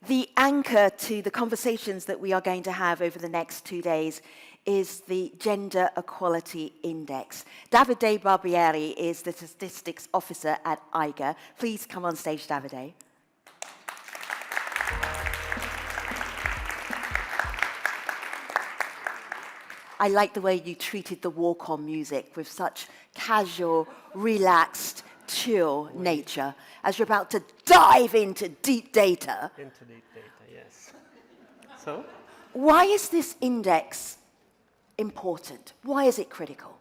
The anchor to the conversations that we are going to have over the next 2 days is the Gender Equality Index. Davide Barbieri is the Statistics Officer at IGA. Please come on stage, Davide. I like the way you treated the walk-on music with such casual, relaxed, chill nature as you're about to dive into deep data. Into deep data, yes. So? Why is this index important? Why is it critical?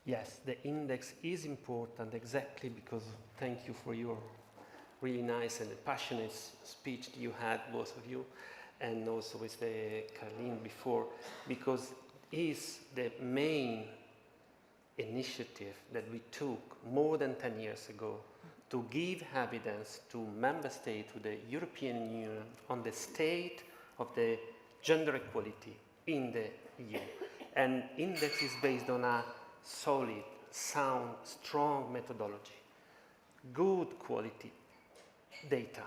Yes, the index is important exactly because, thank you for your really nice and passionate speech you had, both of you, and also with the Carleen before, because it is the main initiative that we took more than 10 years ago to give evidence to member states, to the European Union, on the state of the gender equality in the EU. And index is based on a solid, sound, strong methodology, good quality data.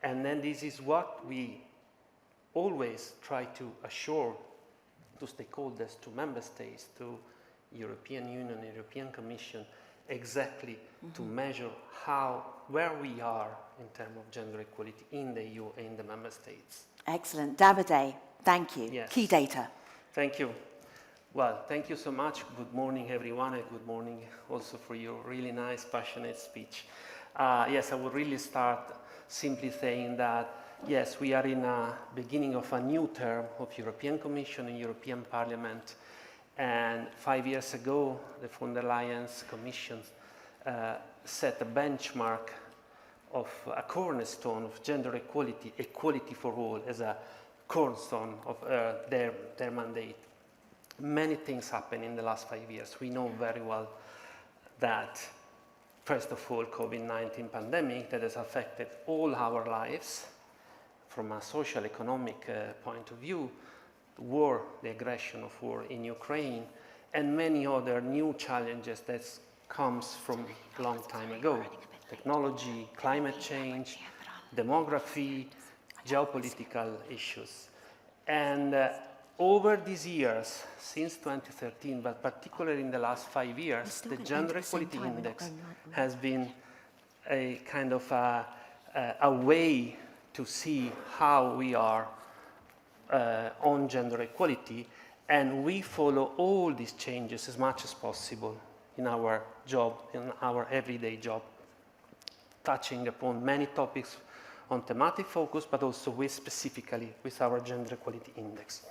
And then this is what we always try to assure to stakeholders, to member states, to European Union, European Commission, exactly to measure where we are in terms of gender equality in the EU and in the member states. Excellent. Davide, thank you. Yes. Key data. Thank you. Well, thank you so much. Good morning, everyone, and good morning also for your really nice, passionate speech. Yes, I would really start simply saying that, yes, we are in a beginning of a new term of European Commission and European Parliament. And 5 years ago, the von der Leyen's Commission set a benchmark of a cornerstone of gender equality, equality for all, as a cornerstone of their mandate. Many things happened in the last 5 years. We know very well that, first of all, COVID-19 pandemic that has affected all our lives from a social, economic point of view, war, the aggression of war in Ukraine, and many other new challenges that comes from a long time ago. Technology, climate change, demography, geopolitical issues. And over these years, since 2013, but particularly in the last 5 years, the Gender Equality Index has been a kind of a way to see how we are on gender equality, and we follow all these changes as much as possible in our job, in our everyday job, touching upon many topics on thematic focus, but also specifically with our Gender Equality Index.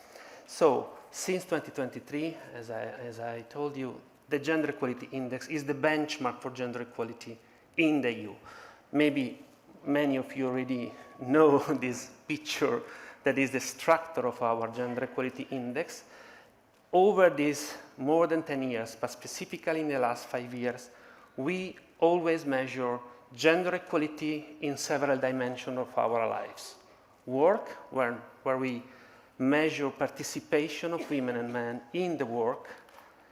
So, since 2023, as I told you, the Gender Equality Index is the benchmark for gender equality in the EU. Maybe many of you already know this picture that is the structure of our Gender Equality Index. Over these more than 10 years, but specifically in the last 5 years, we always measure gender equality in several dimensions of our lives. Work, where we measure participation of women and men in the work,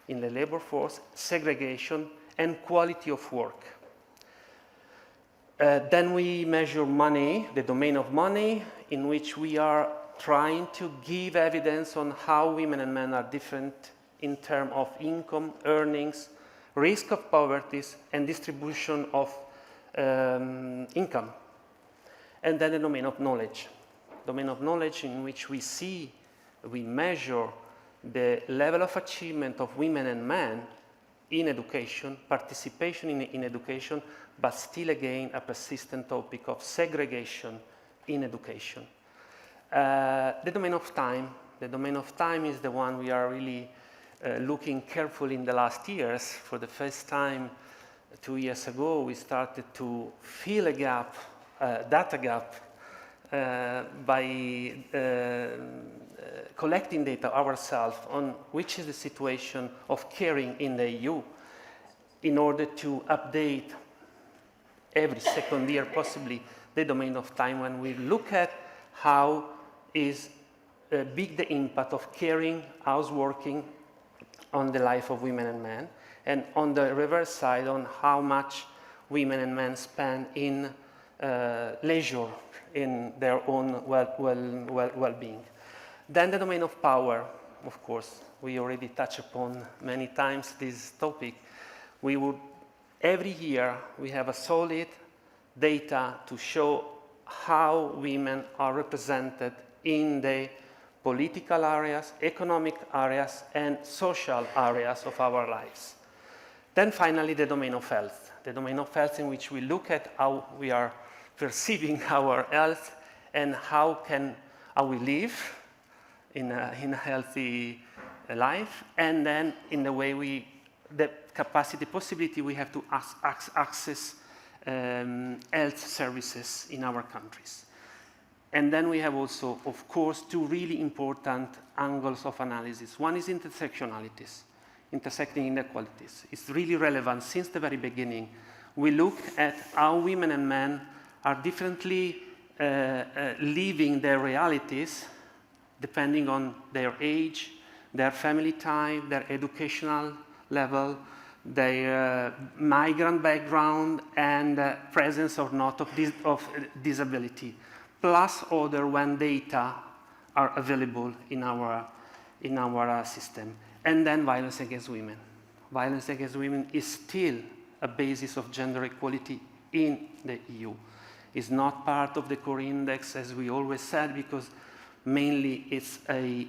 in the labor force, segregation, and quality of work. Then we measure money, the domain of money, in which we are trying to give evidence on how women and men are different in terms of income, earnings, risk of poverty, and distribution of income. And then the domain of knowledge in which we measure the level of achievement of women and men in education, participation in education, but still again a persistent topic of segregation in education. The domain of time is the one we are really looking carefully in the last years. For the first time 2 years ago, we started to fill a gap, data gap, by collecting data ourselves on which is the situation of caring in the EU in order to update every second year possibly the domain of time when we look at how is big the impact of caring, houseworking on the life of women and men, and on the reverse side on how much women and men spend in leisure in their own well-being. Then the domain of power, of course, we already touched upon many times this topic. Every year we have a solid data to show how women are represented in the political areas, economic areas, and social areas of our lives. Then finally, the domain of health. The domain of health in which we look at how we are perceiving our health and how we live in a healthy life, and then in the way the capacity, possibility we have to access health services in our countries. And then we have also, of course, two really important angles of analysis. One is intersectionalities, intersecting inequalities. It's really relevant since the very beginning. We look at how women and men are differently living their realities depending on their age, their family type, their educational level, their migrant background, and presence or not of disability, plus other when data are available in our system. And then violence against women. Violence against women is still a basis of gender equality in the EU. It's not part of the core index, as we always said, because mainly it's a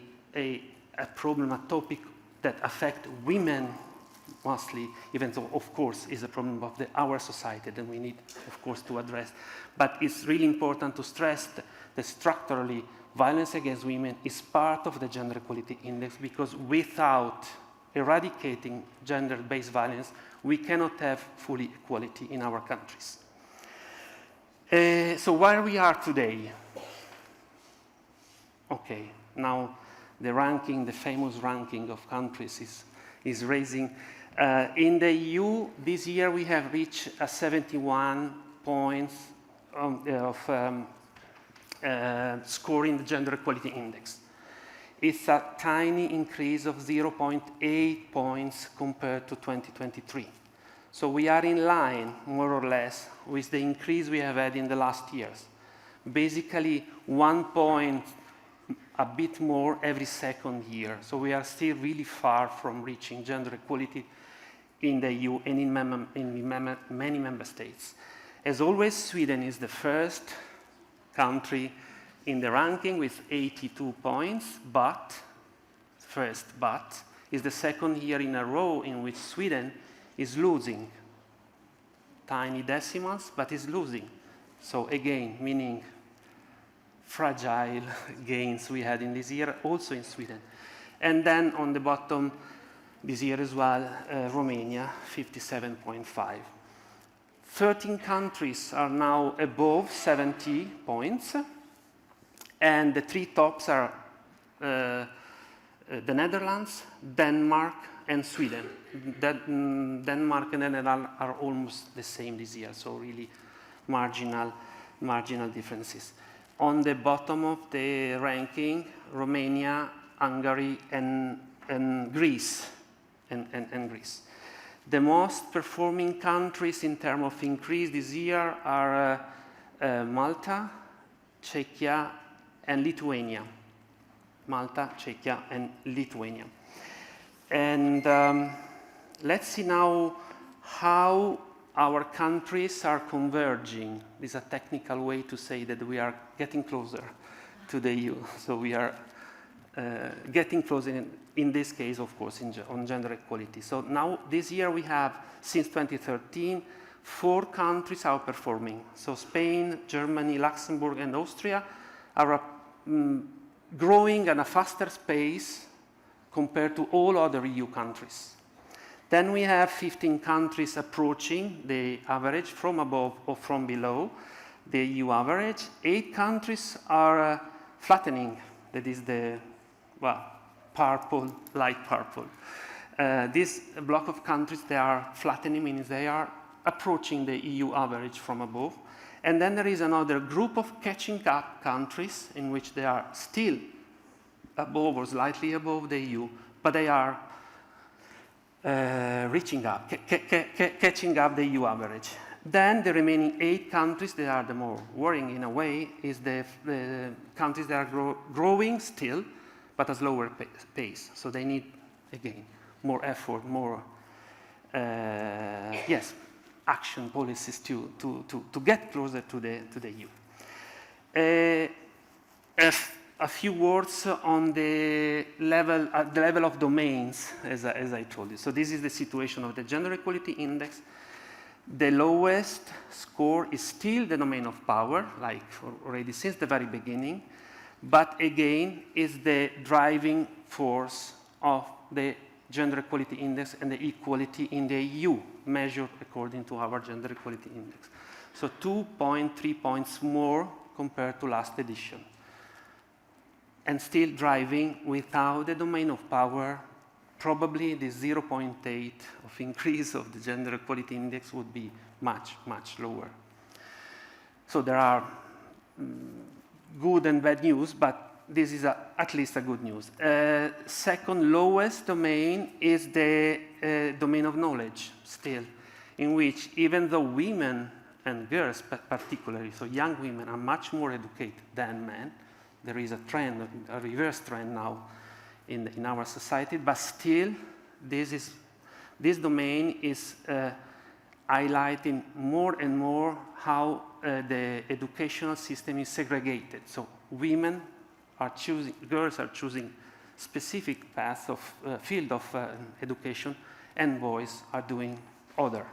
problem, a topic that affects women mostly, even though, of course, is a problem of our society that we need, of course, to address. But it's really important to stress that structurally, violence against women is part of the gender equality index, because without eradicating gender-based violence, we cannot have full equality in our countries. So where we are today? Okay, now the ranking, the famous ranking of countries is raising. In the EU, this year we have reached 71 points of scoring the Gender Equality Index. It's a tiny increase of 0.8 points compared to 2023. So we are in line, more or less, with the increase we have had in the last years. Basically, 1 point, a bit more every second year. So we are still really far from reaching gender equality in the EU and in many member states. As always, Sweden is the first country in the ranking with 82 points, but is the second year in a row in which Sweden is losing. Tiny decimals, but is losing. So again, meaning fragile gains we had in this year, also in Sweden. And then on the bottom, this year as well, Romania, 57.5. 13 countries are now above 70 points, and the three tops are the Netherlands, Denmark, and Sweden. Denmark and Netherlands are almost the same this year, so really marginal differences. On the bottom of the ranking, Romania, Hungary, and Greece. Greece. The most performing countries in terms of increase this year are Malta, Czechia, and Lithuania. Malta, Czechia, and Lithuania. And let's see now how our countries are converging. This is a technical way to say that we are getting closer to the EU. So we are getting closer, in this case, of course, on gender equality. So now, this year, we have, since 2013, 4 countries outperforming. So Spain, Germany, Luxembourg, and Austria are growing at a faster pace compared to all other EU countries. Then we have 15 countries approaching the average from above or from below the EU average. 8 countries are flattening. That is the, well, purple, light purple. This block of countries, they are flattening, means they are approaching the EU average from above. And then there is another group of catching up countries in which they are still above or slightly above the EU, but they are reaching up, catching up the EU average. Then the remaining 8 countries that are the more worrying in a way is the countries that are growing still, but at a slower pace. So they need, again, more effort, more, action policies to get closer to the EU. A few words on the level of domains, as I told you. So this is the situation of the Gender Equality Index. The lowest score is still the domain of power, like already since the very beginning, but again is the driving force of the Gender Equality Index and the equality in the EU, measured according to our Gender Equality Index. So 2.3 points more compared to last edition. And still driving without the domain of power, probably the 0.8 of increase of the Gender Equality Index would be much, much lower. So there are good and bad news, but this is at least a good news. Second lowest domain is the domain of knowledge, still, in which even though women and girls particularly, so young women are much more educated than men, there is a trend, a reverse trend now in our society, but still this domain is highlighting more and more how the educational system is segregated. So women are choosing, girls are choosing specific paths of field of education, and boys are doing other.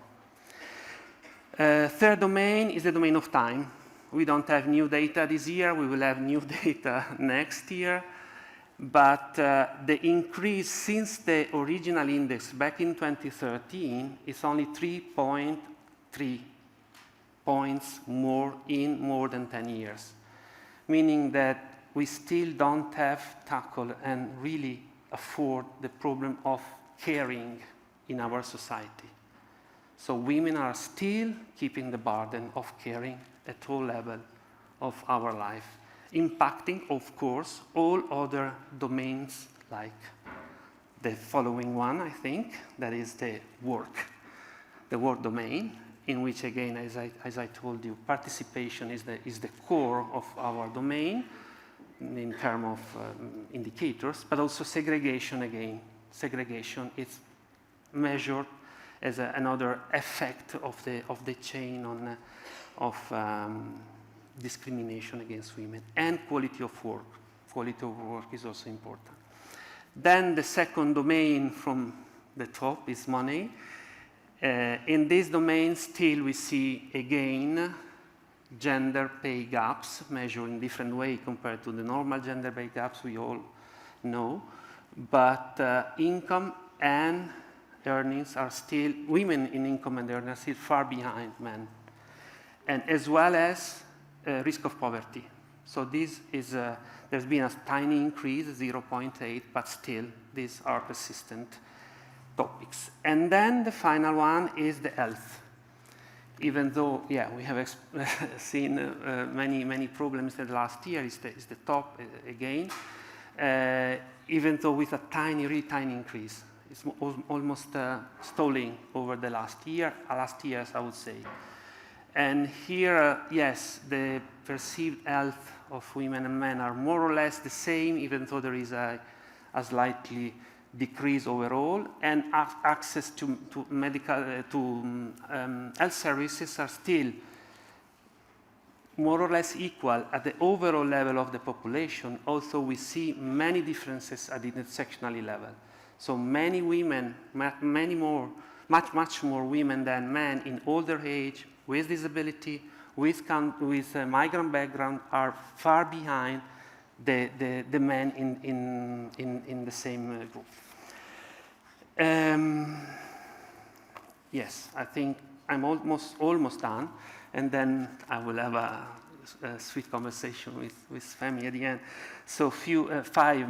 Third domain is the domain of time. We don't have new data this year. We will have new data next year. But the increase since the original index back in 2013 is only 3.3 points more in more than 10 years, meaning that we still don't have tackled and really afford the problem of caring in our society. So women are still keeping the burden of caring at all levels of our life, impacting, of course, all other domains like the following one, I think, that is the work domain, in which, again, as I told you, participation is the core of our domain in terms of indicators, but also segregation, again. Segregation is measured as another effect of the chain of discrimination against women, and quality of work. Quality of work is also important. Then the second domain from the top is money. In this domain, still we see, again, gender pay gaps measured in different way compared to the normal gender pay gaps we all know. But income and earnings are still, women in income and earnings are still far behind men. And as well as risk of poverty. So this is, there's been a tiny increase, 0.8, but still these are persistent topics. And then the final one is the health. Even though, yeah, we have seen many problems in the last year, is the top again. Even though with a really tiny increase. It's almost stalling over the last years, I would say. And here, yes, the perceived health of women and men are more or less the same, even though there is a slightly decrease overall, and access to health services are still more or less equal at the overall level of the population. Also, we see many differences at the intersectional level. So many women, much more women than men in older age, with disability, with migrant background, are far behind the men in the same group. Yes, I think I'm almost done, and then I will have a sweet conversation with Femi at the end. So five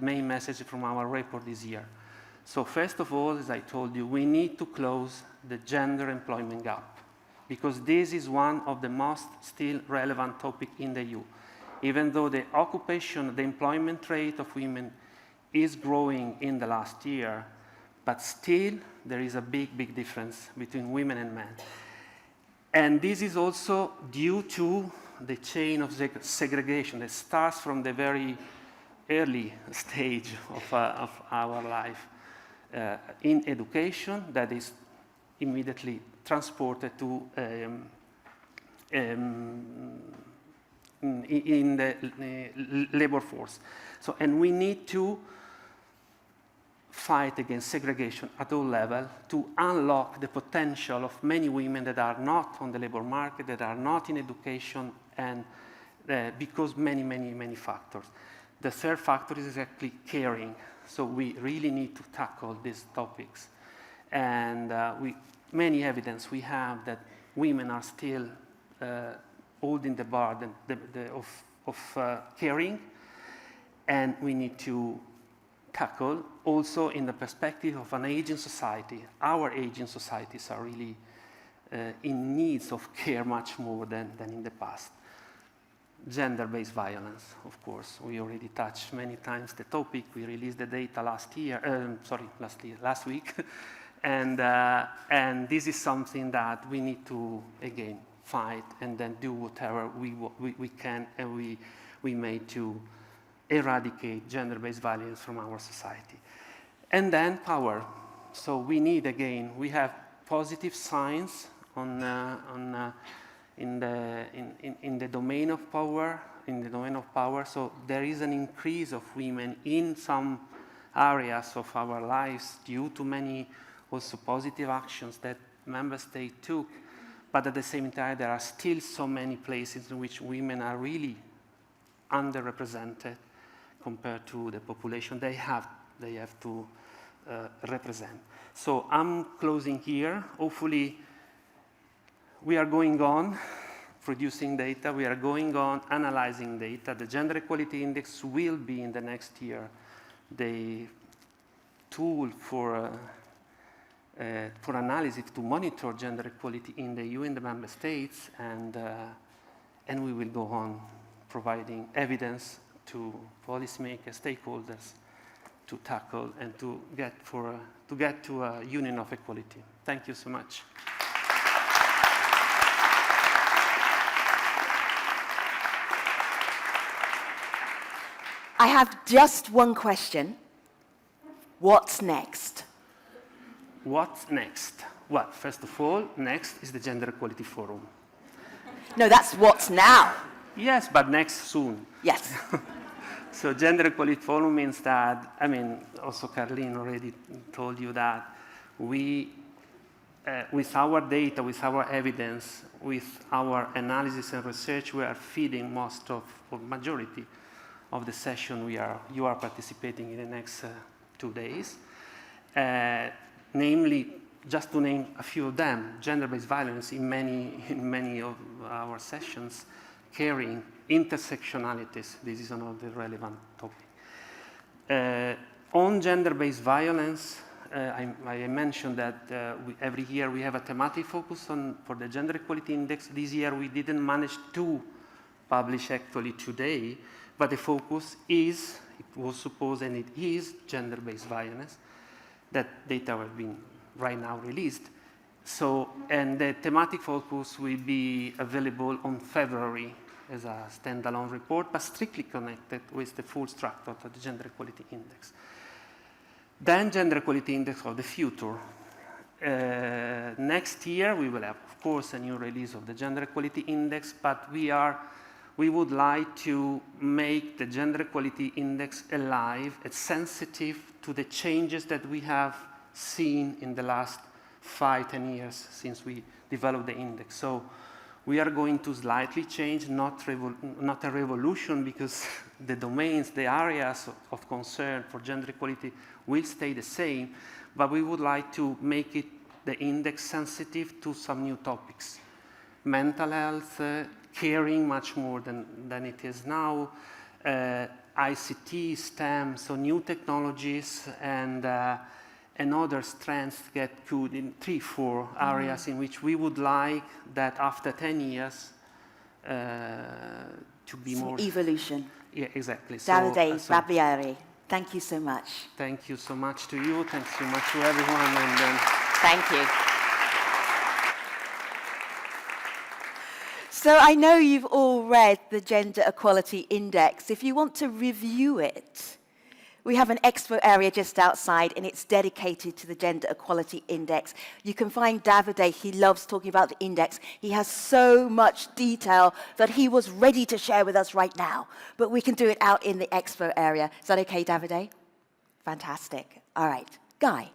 main messages from our report this year. So first of all, as I told you, we need to close the gender employment gap, because this is one of the most still relevant topics in the EU. Even though the employment rate of women is growing in the last year, but still there is a big difference between women and men. And this is also due to the chain of segregation that starts from the very early stage of our life in education that is immediately transported to in the labor force. So, and we need to fight against segregation at all levels to unlock the potential of many women that are not on the labor market, that are not in education, and because many factors. The third factor is exactly caring. So we really need to tackle these topics. And many evidence we have that women are still holding the burden of caring, and we need to tackle also in the perspective of an aging society. Our aging societies are really in needs of care much more than in the past. Gender-based violence, of course. We already touched many times the topic. We released the data last week. And this is something that we need to, again, fight and then do whatever we can and we may to eradicate gender-based violence from our society. And then power. So we need, again, we have positive signs in the domain of power, so there is an increase of women in some areas of our lives due to many also positive actions that member states took, but at the same time there are still so many places in which women are really underrepresented compared to the population they have to represent. So I'm closing here. Hopefully we are going on producing data, we are going on analyzing data. The Gender Equality Index will be in the next year the tool for analysis to monitor gender equality in the EU and the member states, and we will go on providing evidence to policymakers, stakeholders to tackle and to get to a union of equality. Thank you so much. I have just one question. What's next? What's next? Well, first of all, next is the Gender Equality Forum. No, that's what's now. Yes, but next soon. Yes. So Gender Equality Forum means that, I mean, also Carlene already told you that we, with our data, with our evidence, with our analysis and research, we are feeding most of, or majority of the session you are participating in the next 2 days. Namely, just to name a few of them, gender-based violence in many of our sessions, caring, intersectionalities, this is another relevant topic. On gender-based violence, I mentioned that every year we have a thematic focus for the Gender Equality Index. This year we didn't manage to publish actually today, but the focus is, it was supposed, and it is gender-based violence. That data have been right now released. So, and the thematic focus will be available on February as a standalone report, but strictly connected with the full structure of the Gender Equality Index. Then Gender Equality Index of the future. Next year we will have, of course, a new release of the Gender Equality Index, but we would like to make the Gender Equality Index alive and sensitive to the changes that we have seen in the last 5-10 years since we developed the index. So we are going to slightly change, not a revolution, because the domains, the areas of concern for gender equality will stay the same, but we would like to make the index sensitive to some new topics. Mental health, caring much more than it is now, ICT, STEM, so new technologies, and other strengths get good in 3-4 areas in which we would like that after 10 years to be Some more... evolution. Yeah, exactly. Davide Barbieri, thank you so much. Thank you so much to you. Thanks so much to everyone. And Thank you. So I know you've all read the Gender Equality Index. If you want to review it, we have an expo area just outside, and it's dedicated to the Gender Equality Index. You can find Davide. He loves talking about the index. He has so much detail that he was ready to share with us right now. But we can do it out in the expo area. Is that okay, Davide? Fantastic. All right. Guy.